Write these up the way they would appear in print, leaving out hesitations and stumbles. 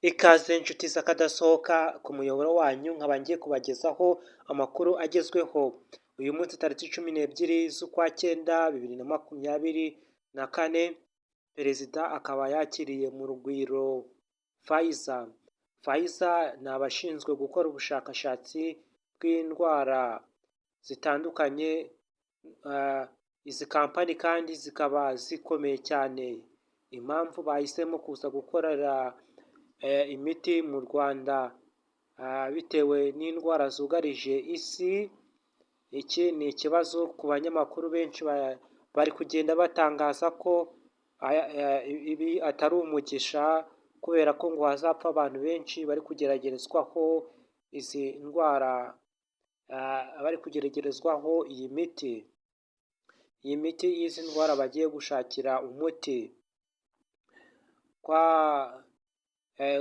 Ikaze inshuti z'akadasohoka ku muyoboro wanyu nkaba ngiye kubagezaho amakuru agezweho uyu munsi tariki 12 z'ukwa cyenda 2024 perezida akaba yakiriye mu rugwiro Pfizer ni abashinzwe gukora ubushakashatsi bw'indwara zitandukanye. Izi kampani kandi zikaba zikomeye cyane, impamvu bahisemo kuza gukorera imiti mu Rwanda bitewe n'indwara zugarije isi. Iki ni ikibazo ku banyamakuru benshi bari kugenda batangaza ko ibi atari umugisha, kubera ko ngo hazapfa abantu benshi bari kugeragerezwaho izi ndwara, bari kugeragerezwaho iyi miti y'izi ndwara bagiye gushakira umuti.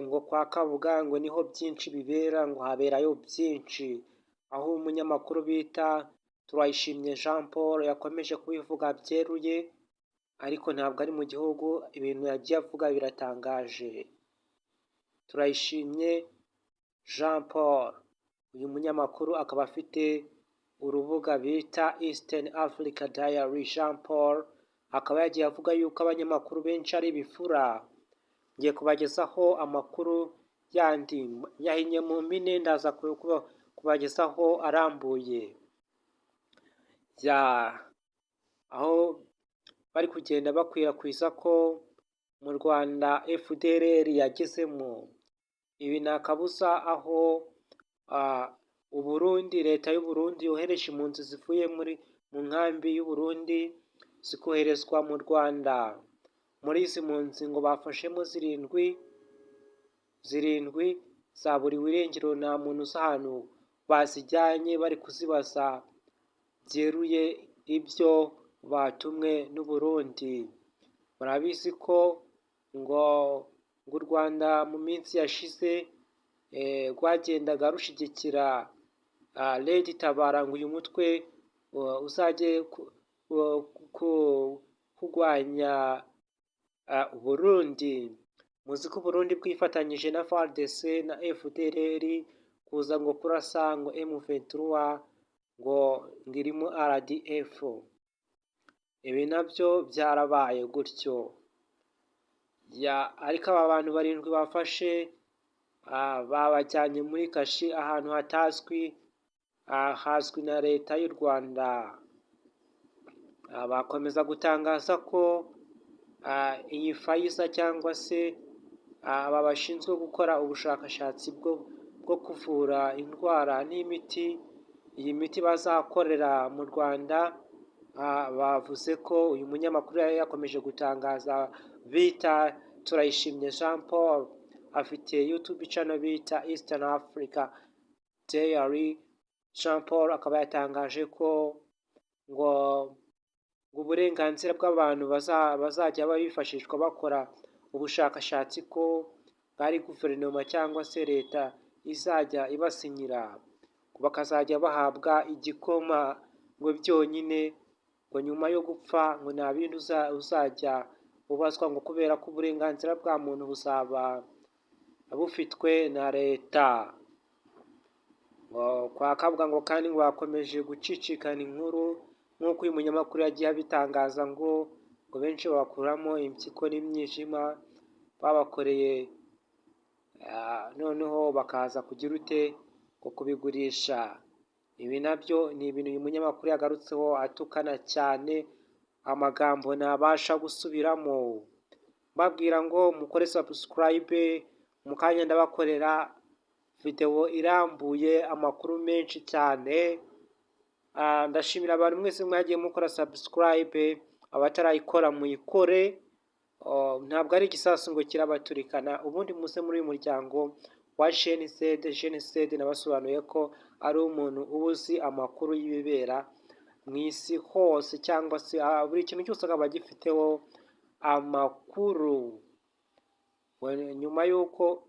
Ngo kwa Kabuga ngo niho byinshi bibera, ngo haberayo byinshi, aho umunyamakuru bita Turayishimye Jean Paul yakomeje kubivuga byeruye, ariko ntabwo ari mu gihugu. Ibintu yagiye avuga biratangaje. Turayishimye Jean Paul, uyu munyamakuru akaba afite urubuga bita Eastern Africa Diary. Jean Paul akaba yagiye avuga yuko abanyamakuru benshi ari ibifura. Ngiye kubagezaho amakuru yandi yahinnye mu mpine, ndaza kubagezaho arambuye, aho bari kugenda bakwirakwiza ko mu Rwanda FDLR yagezemo. Ibi ni akabuza, aho Uburundi, leta y'u Burundi yohereje impunzi zivuye mu nkambi y'u Burundi zikoherezwa mu Rwanda. Muri izi mpunzi ngo bafashemo zirindwi zaburiwe irengero, nta muntu uzi ahantu bazijyanye, bari kuzibaza byeruye ibyo batumwe n'u Burundi. Murabizi ko ngo u Rwanda mu minsi yashize rwagendaga rushyigikira Red Tabara, ngo uyu mutwe uzajye kurwanya Burundi. Muzi ko Burundi bwifatanyije na FARDC na FDLR kuza ngo kurasa ngo M23 ngo irimo RDF. Ibi nabyo byarabaye gutyo, ariko aba bantu barindwi bafashe babajyanye muri kashi ahantu hatazwi, hazwi na leta y'u Rwanda. Bakomeza gutangaza ko iyi Pfizer cyangwa se aba bashinzwe gukora ubushakashatsi bwo kuvura indwara n'imiti, iyi miti bazakorera mu Rwanda, bavuze ko uyu munyamakuru yakomeje gutangaza bita Turayishimye Jean Paul afite YouTube channel bita Eastern Africa Diary. Jean Paul akaba yatangaje ko ngo uburenganzira bw'abantu bazajya bifashishwa bakora ubushakashatsi, ko bari guverinoma cyangwa se leta izajya ibasinyira, bakazajya bahabwa igikoma ngo byonyine, ngo nyuma yo gupfa ngo nta bindi uzajya ubazwa, ngo kubera ko uburenganzira bwa muntu buzaba bufitwe na leta. Kwa Kabuga ngo kandi ngo bakomeje gucicikana inkuru, nk'uko uyu munyamakuru yagiye abitangaza, ngo benshi bakuramo impyiko n'imyijima babakoreye, noneho bakaza kugira ngo kubigurisha. Ibi nabyo ni ibintu uyu munyamakuru yagarutseho atukana cyane, amagambo ntabasha gusubiramo, babwira ngo mukore subscribe. Mu kanya ndabakorera video irambuye, amakuru menshi cyane. Ndashimira abantu mwese mwagiye mukora subscribe, abatarayikora muyikore. Ntabwo ari igisasu ngo kirabaturikana, ubundi muze muri uyu muryango wa Genocide. Nabasobanuye ko ari umuntu uzi amakuru y'ibibera mu isi hose, cyangwa se buri kintu cyose akaba agifiteho amakuru. Nyuma y'uko